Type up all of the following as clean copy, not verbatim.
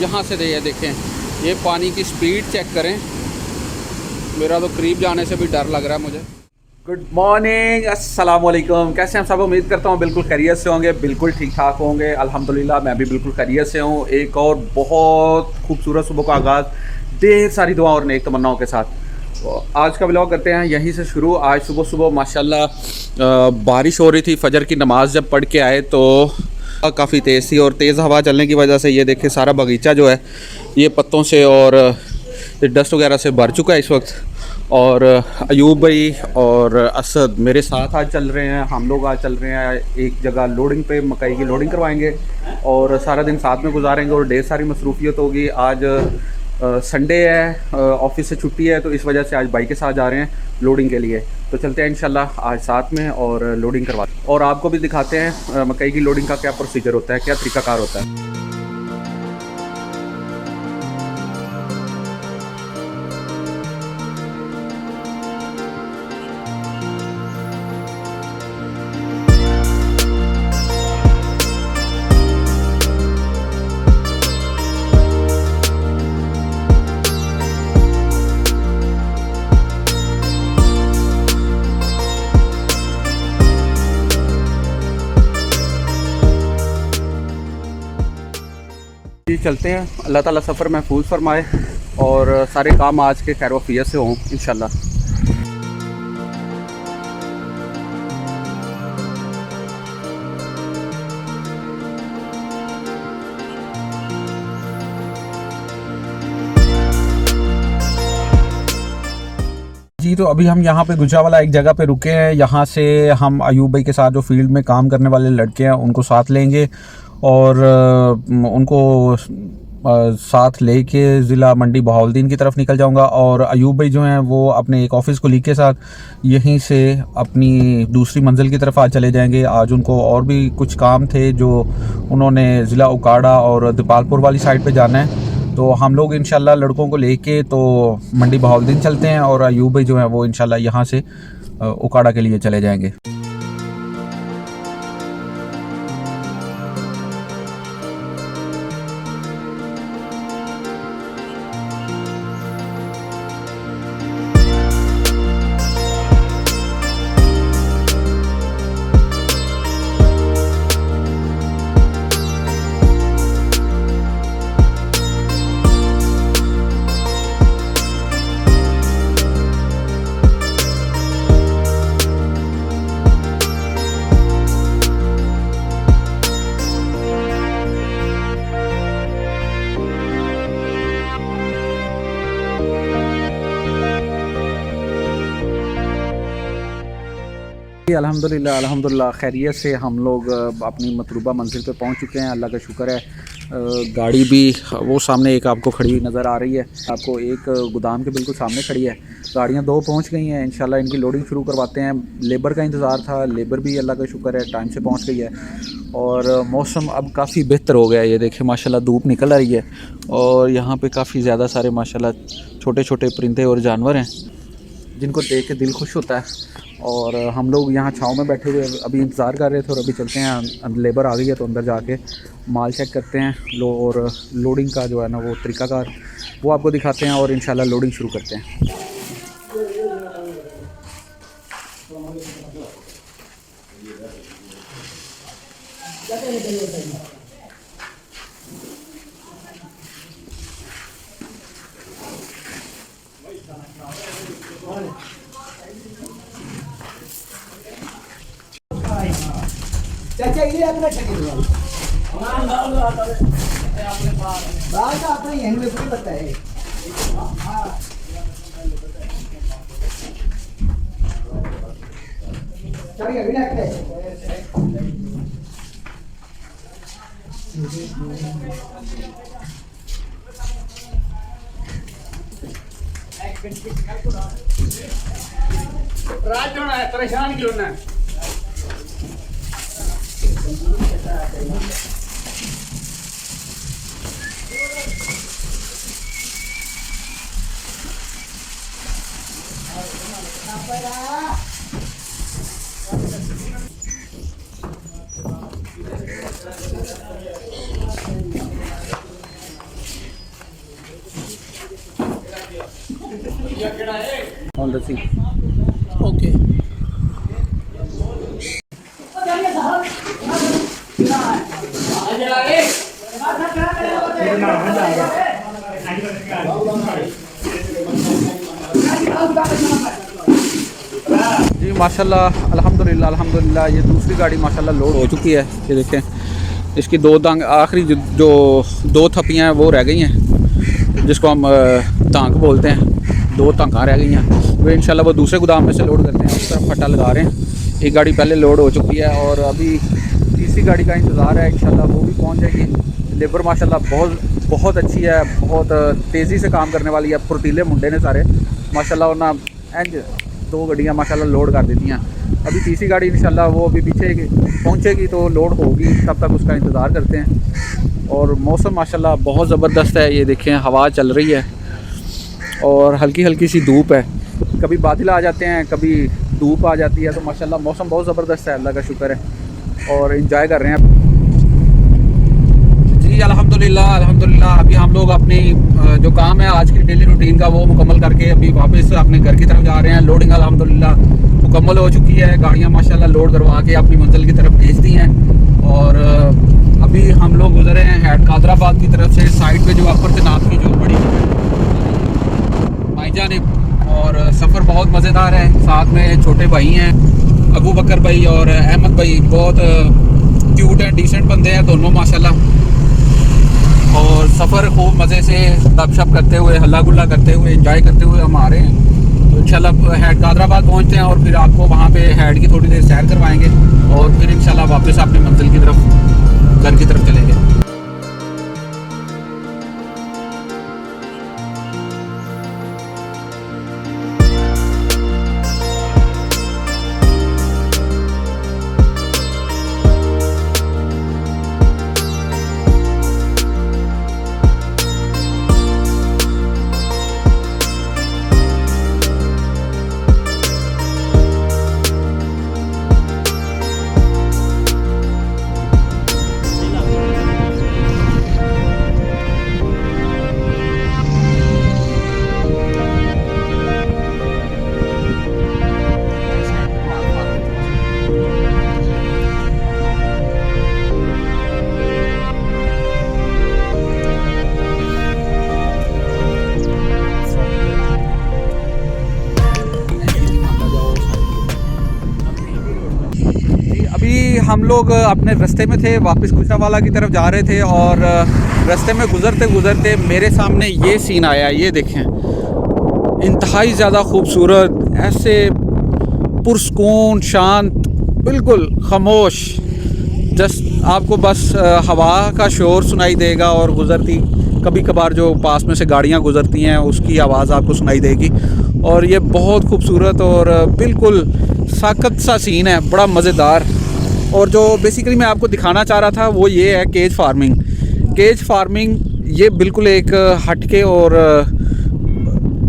यहाँ से ये देखें, ये पानी की स्पीड चेक करें। मेरा तो करीब जाने से भी डर लग रहा है मुझे। गुड मॉर्निंग, अस्सलाम वालेकुम। कैसे हैं सब? उम्मीद करता हूँ बिल्कुल खैरियत से होंगे, बिल्कुल ठीक ठाक होंगे। अल्हम्दुलिल्लाह मैं भी बिल्कुल खैरियत से हूँ। एक और बहुत खूबसूरत सुबह का आगाज़ ढेर सारी दुआ और नेक तमन्नाओं के साथ। तो आज का व्लॉग करते हैं यहीं से शुरू। आज सुबह सुबह माशाल्लाह बारिश हो रही थी। फजर की नमाज़ जब पढ़ के आए तो काफ़ी तेज़ थी और तेज़ हवा चलने की वजह से ये देखे सारा बगीचा जो है ये पत्तों से और डस्ट वगैरह से भर चुका है इस वक्त। और अयूब भाई और असद मेरे साथ आज चल रहे हैं। हम लोग आज चल रहे हैं एक जगह लोडिंग पे, मकई की लोडिंग करवाएंगे और सारा दिन साथ में गुजारेंगे और ढेर सारी मसरूफियत होगी। आज संडे है, ऑफिस से छुट्टी है, तो इस वजह से आज भाई के साथ जा रहे हैं लोडिंग के लिए। तो चलते हैं इंशाल्लाह आज साथ में और लोडिंग करवाते हैं और आपको भी दिखाते हैं मकई की लोडिंग का क्या प्रोसीजर होता है, क्या तरीकाकार होता है। चलते हैं, अल्लाह ताला सफ़र महफूज फरमाए और सारे काम आज के खैर वफ़ियत से हों इंशाल्लाह। जी तो अभी हम यहाँ पे गुजरावाला एक जगह पे रुके हैं। यहाँ से हम अयूब भाई के साथ जो फील्ड में काम करने वाले लड़के हैं उनको साथ लेंगे और उनको साथ लेके ज़िला मंडी बहाउद्दीन की तरफ निकल जाऊंगा। और अयूब भाई जो हैं वो अपने एक ऑफ़िस कोलीग के साथ यहीं से अपनी दूसरी मंजिल की तरफ आज चले जाएंगे। आज उनको और भी कुछ काम थे जो उन्होंने ज़िला उकाड़ा और दीपालपुर वाली साइड पे जाना है। तो हम लोग इंशाल्लाह लड़कों को लेके तो मंडी बहाउद्दीन चलते हैं और अयूब भाई जो है वो इंशाल्लाह यहाँ से उकाड़ा के लिए चले जाएंगे। अल्हम्दुलिल्लाह अल्हम्दुलिल्लाह खैरियत से हम लोग अपनी मतलूबा मंजिल पे पहुंच चुके हैं। अल्लाह का शुक्र है। गाड़ी भी वो सामने एक आपको खड़ी हुई नज़र आ रही है, आपको एक गोदाम के बिल्कुल सामने खड़ी है। गाड़ियां दो पहुंच गई हैं। इंशाल्लाह इनकी लोडिंग शुरू करवाते हैं। लेबर का इंतज़ार था, लेबर भी अल्लाह का शुक्र है टाइम से पहुँच गई है और मौसम अब काफ़ी बेहतर हो गया है। ये देखिए माशाल्लाह धूप निकल आ रही है और यहाँ पर काफ़ी ज़्यादा सारे माशाल्लाह छोटे छोटे परिंदे और जानवर हैं जिनको देख के दिल खुश होता है। और हम लोग यहाँ छाँव में बैठे हुए अभी इंतज़ार कर रहे थे और अभी चलते हैं। लेबर आ गई है तो अंदर जाके माल चेक करते हैं और लोडिंग का जो है ना वो तरीकाकार वो आपको दिखाते हैं और इंशाल्लाह लोडिंग शुरू करते हैं। चाचा ये अपना ठगी दो बात अपने यहीं में कोई बताए। हां चलिए बिना के राज जोना है परेशान क्यों ना ऑन द सी। ओके जी माशाल्लाह अल्हम्दुलिल्लाह ये दूसरी गाड़ी माशाल्लाह लोड हो चुकी है। ये देखें, इसकी दो टांग आखिरी जो दो थप्पियाँ हैं वो रह गई हैं, जिसको हम टांग बोलते हैं। दो टांगा रह गई हैं, वो इंशाल्लाह वो दूसरे गोदाम में से लोड करते हैं। उस तरफ फटा लगा रहे हैं। एक गाड़ी पहले लोड हो चुकी है और अभी तीसरी गाड़ी का इंतज़ार है, इंशाल्लाह वो भी पहुँच जाएगी। लेबर माशाल्लाह बहुत अच्छी है, बहुत तेज़ी से काम करने वाली है। फुर्तीले मुंडे ने सारे माशाल्लाह, वरना एंज दो गाड़ियाँ माशाल्लाह लोड कर देती हैं। अभी तीसरी गाड़ी इंशाल्लाह वो अभी पीछे पहुँचेगी तो लोड होगी, तब तक उसका इंतज़ार करते हैं। और मौसम माशाल्लाह बहुत ज़बरदस्त है। ये देखें, हवा चल रही है और हल्की हल्की सी धूप है। कभी बादल आ जाते हैं, कभी धूप आ जाती है, तो माशाल्लाह मौसम बहुत ज़बरदस्त है। अल्लाह का शुक्र है और इंजॉय कर रहे हैं जी। अल्हम्दुलिल्लाह अभी हम लोग अपनी जो काम है आज की डेली रूटीन का वो मुकम्मल करके अभी वापस अपने घर की तरफ जा रहे हैं। लोडिंग अल्हम्दुलिल्लाह मुकम्मल हो चुकी है। गाड़ियाँ माशाल्लाह लोड करवा के अपनी मंजिल की तरफ भेज दी हैं। और अभी हम लोग गुजरे हैं हेड कादराबाद की तरफ से। साइड पे जो अपर तैनात की जो बड़ी भाईजान, और सफ़र बहुत मज़ेदार है। साथ में छोटे भाई हैं अबू बकर भाई और अहमद भाई, बहुत क्यूट एंड डिसेंट बंदे हैं दोनों माशाल्लाह। और सफ़र खूब मज़े से गपशप करते हुए, हल्ला गुल्ला करते हुए, एंजॉय करते हुए हम आ रहे हैं। तो इंशाल्लाह हेड कादराबाद पहुंचते हैं और फिर आपको वहां पे हेड की थोड़ी देर सैर करवाएंगे और फिर इंशाल्लाह वापस अपनी मंजिल की तरफ, घर की तरफ चलेंगे। हम लोग अपने रास्ते में थे, वापस गुजरावाला की तरफ जा रहे थे और रास्ते में गुज़रते गुज़रते मेरे सामने ये सीन आया। ये देखें, इंतहाई ज़्यादा खूबसूरत, ऐसे पुरसकून, शांत, बिल्कुल खामोश। जस्ट आपको बस हवा का शोर सुनाई देगा और गुज़रती कभी कभार जो पास में से गाड़ियाँ गुज़रती हैं उसकी आवाज़ आपको सुनाई देगी। और ये बहुत खूबसूरत और बिल्कुल साकत सा सीन है, बड़ा मज़ेदार। और जो बेसिकली मैं आपको दिखाना चाह रहा था वो ये है केज फार्मिंग। केज फार्मिंग ये बिल्कुल एक हटके और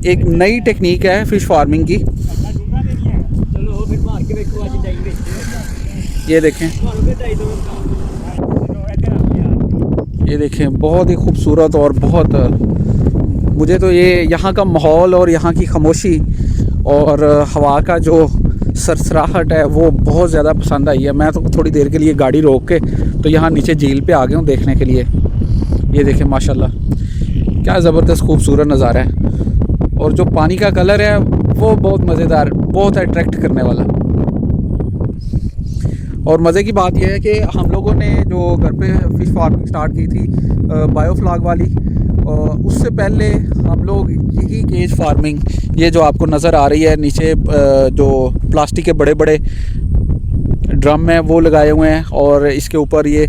एक नई टेक्निक है फ़िश फार्मिंग की। ये देखें, ये देखें, बहुत ही खूबसूरत और बहुत, मुझे तो ये यहाँ का माहौल और यहाँ की खामोशी और हवा का जो सरसराहट है वो बहुत ज़्यादा पसंद आई है। मैं तो थोड़ी देर के लिए गाड़ी रोक के तो यहाँ नीचे झील पे आ गया हूँ देखने के लिए। ये देखें माशाल्लाह क्या ज़बरदस्त खूबसूरत नज़ारा है और जो पानी का कलर है वो बहुत मज़ेदार, बहुत अट्रैक्ट करने वाला। और मज़े की बात यह है कि हम लोगों ने जो घर पे फ़िश फार्मिंग स्टार्ट की थी बायोफ्लॉग वाली, उससे पहले हम लोग यही केज फार्मिंग, ये जो आपको नज़र आ रही है नीचे जो प्लास्टिक के बड़े बड़े ड्रम हैं वो लगाए हुए हैं और इसके ऊपर ये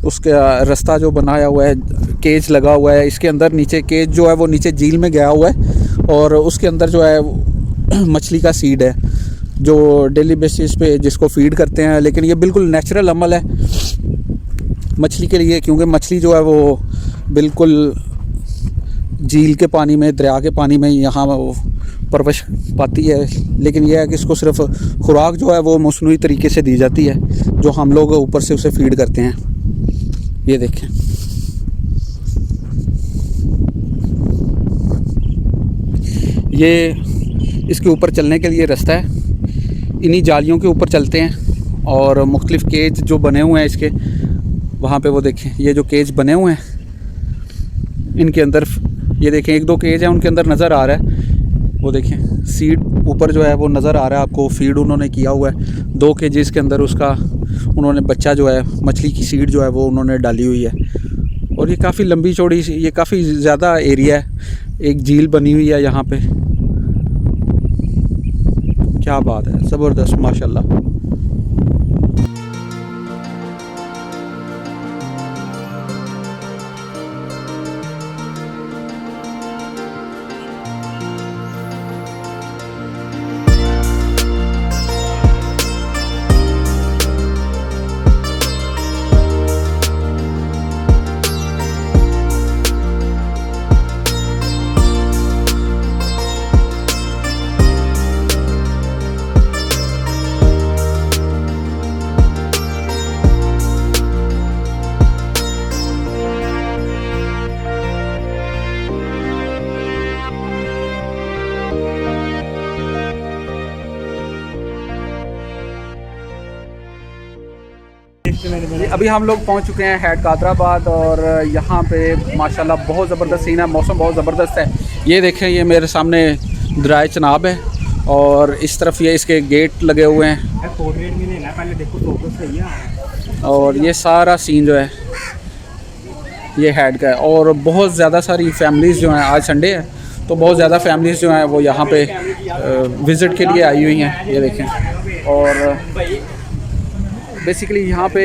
उसका रास्ता जो बनाया हुआ है, केज लगा हुआ है। इसके अंदर नीचे केज जो है वो नीचे झील में गया हुआ है और उसके अंदर जो है मछली का सीड है जो डेली बेसिस पे जिसको फीड करते हैं। लेकिन ये बिल्कुल नेचुरल अमल है मछली के लिए, क्योंकि मछली जो है वो बिल्कुल झील के पानी में, दरिया के पानी में यहाँ वो परवरिश पाती है। लेकिन यह है कि इसको सिर्फ खुराक जो है वो मसनूई तरीके से दी जाती है, जो हम लोग ऊपर से उसे फीड करते हैं। ये देखें, ये इसके ऊपर चलने के लिए रास्ता है, इन्हीं जालियों के ऊपर चलते हैं। और मुख्तलिफ़ केज जो बने हुए हैं इसके, वहाँ पे वो देखें ये जो केज बने हुए हैं इनके अंदर, ये देखें 1-2 केज हैं उनके अंदर नज़र आ रहा है, वो देखें सीड ऊपर जो है वो नज़र आ रहा है आपको, फीड उन्होंने किया हुआ है 2 केजेस के अंदर, उसका उन्होंने बच्चा जो है मछली की सीड जो है वो उन्होंने डाली हुई है। और ये काफ़ी लंबी चौड़ी, ये काफ़ी ज़्यादा एरिया है, एक झील बनी हुई है यहाँ पे। क्या बात है, ज़बरदस्त माशाल्लाह। अभी हम लोग पहुंच चुके हैं हेड कादराबाद और यहाँ पे माशाल्लाह बहुत ज़बरदस्त सीन है, मौसम बहुत ज़बरदस्त है। ये देखें, ये मेरे सामने दरियाए चनाब है और इस तरफ ये इसके गेट लगे हुए हैं और ये सारा सीन जो है ये हेड का है। और बहुत ज़्यादा सारी फैमिलीज़ जो हैं, आज संडे है तो बहुत ज़्यादा फैमिलीज़ जो हैं वो यहाँ पे विज़िट के लिए आई हुई हैं, ये देखें। और बेसिकली यहाँ पे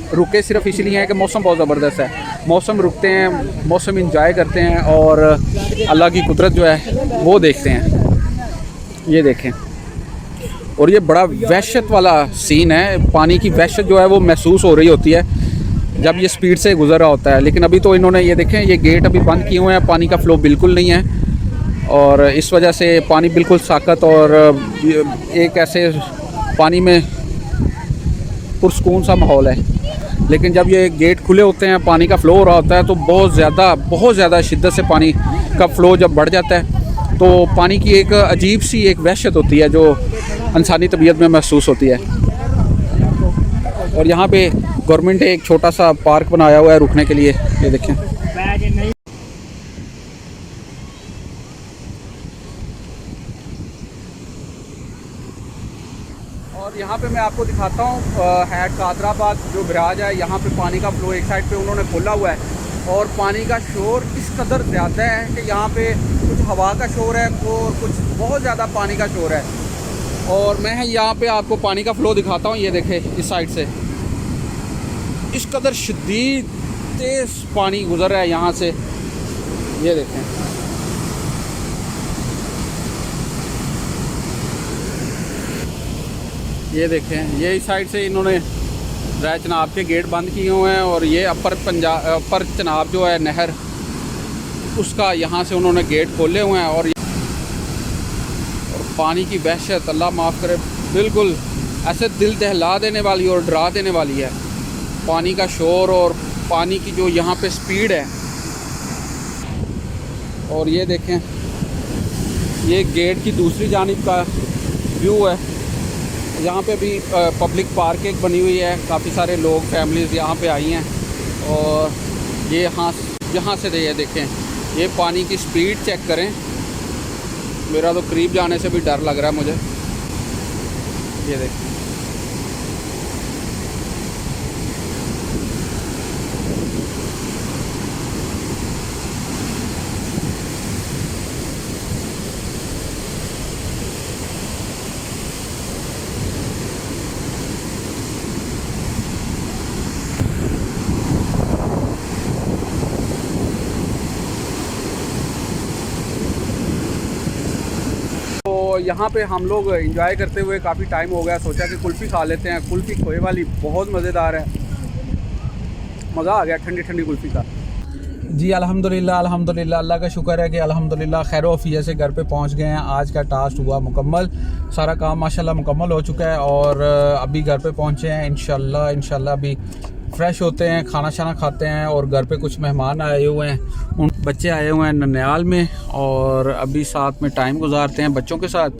रुके सिर्फ इसलिए हैं कि मौसम बहुत ज़बरदस्त है, मौसम रुकते हैं, मौसम इंजॉय करते हैं और अल्लाह की कुदरत जो है वो देखते हैं। ये देखें, और ये बड़ा वहशत वाला सीन है, पानी की वहशत जो है वो महसूस हो रही होती है जब ये स्पीड से गुजर रहा होता है। लेकिन अभी तो इन्होंने ये देखें, ये गेट अभी बंद किए हुए हैं, पानी का फ़्लो बिल्कुल नहीं है और इस वजह से पानी बिल्कुल साकत और एक ऐसे पानी में पुरसकून सा माहौल है। लेकिन जब ये गेट खुले होते हैं, पानी का फ़्लो हो रहा होता है तो बहुत ज़्यादा शिद्दत से पानी का फ़्लो जब बढ़ जाता है तो पानी की एक अजीब सी एक वहशत होती है जो इंसानी तबीयत में महसूस होती है। और यहाँ पे गवर्नमेंट ने एक छोटा सा पार्क बनाया हुआ है रुकने के लिए, ये देखें। और यहाँ पे मैं आपको दिखाता हूँ हेड कादराबाद जो बराज है, यहाँ पे पानी का फ़्लो एक साइड पे उन्होंने खोला हुआ है और पानी का शोर इस कदर ज़्यादा है कि यहाँ पे कुछ हवा का शोर है और कुछ बहुत ज़्यादा पानी का शोर है। और मैं यहाँ पे आपको पानी का फ़्लो दिखाता हूँ, ये देखें इस साइड से इस कदर शदीद तेज़ पानी गुज़र रहा है यहाँ से, ये देखें। ये देखें, ये इस साइड से इन्होंने दरियाए चनाब के गेट बंद किए हुए हैं और ये अपर चनाब जो है नहर, उसका यहाँ से उन्होंने गेट खोले हुए हैं। और पानी की वहशत, अल्लाह माफ़ करे, बिल्कुल ऐसे दिल दहला देने वाली और डरा देने वाली है। पानी का शोर और पानी की जो यहाँ पे स्पीड है। और ये देखें, ये गेट की दूसरी जानिब का व्यू है। यहाँ पे भी पब्लिक पार्क एक बनी हुई है, काफ़ी सारे लोग फैमिलीज़ यहाँ पे आई हैं। और ये यहाँ से ये देखें, ये पानी की स्पीड चेक करें, मेरा तो करीब जाने से भी डर लग रहा है मुझे। ये देखें, यहाँ पे हम लोग एंजॉय करते हुए काफ़ी टाइम हो गया, सोचा कि कुल्फ़ी खा लेते हैं। कुल्फ़ी खोए वाली बहुत मज़ेदार है, मज़ा आ गया ठंडी ठंडी कुल्फ़ी का। जी अल्हम्दुलिल्लाह अल्हम्दुलिल्लाह, अल्लाह का शुक्र है कि अल्हम्दुलिल्लाह खैर वफ़ियत से घर पे पहुँच गए हैं। आज का टास्क हुआ मुकम्मल, सारा काम माशाल्लाह मुकम्मल हो चुका है और अभी घर पे पहुँचे हैं। इंशाल्लाह अभी फ्रेश होते हैं, खाना शाना खाते हैं और घर पे कुछ मेहमान आए हुए हैं, उन बच्चे आए हुए हैं ननिहाल में और अभी साथ में टाइम गुजारते हैं बच्चों के साथ।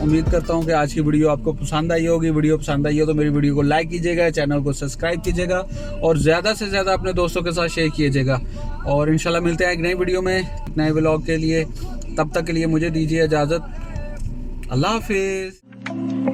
उम्मीद करता हूँ कि आज की वीडियो आपको पसंद आई होगी। वीडियो पसंद आई हो तो मेरी वीडियो को लाइक कीजिएगा, चैनल को सब्सक्राइब कीजिएगा और ज़्यादा से ज़्यादा अपने दोस्तों के साथ शेयर कीजिएगा। और इंशाल्लाह मिलते हैं एक नई वीडियो में नए व्लॉग के लिए। तब तक के लिए मुझे दीजिए इजाज़त। अल्लाह हाफिज़।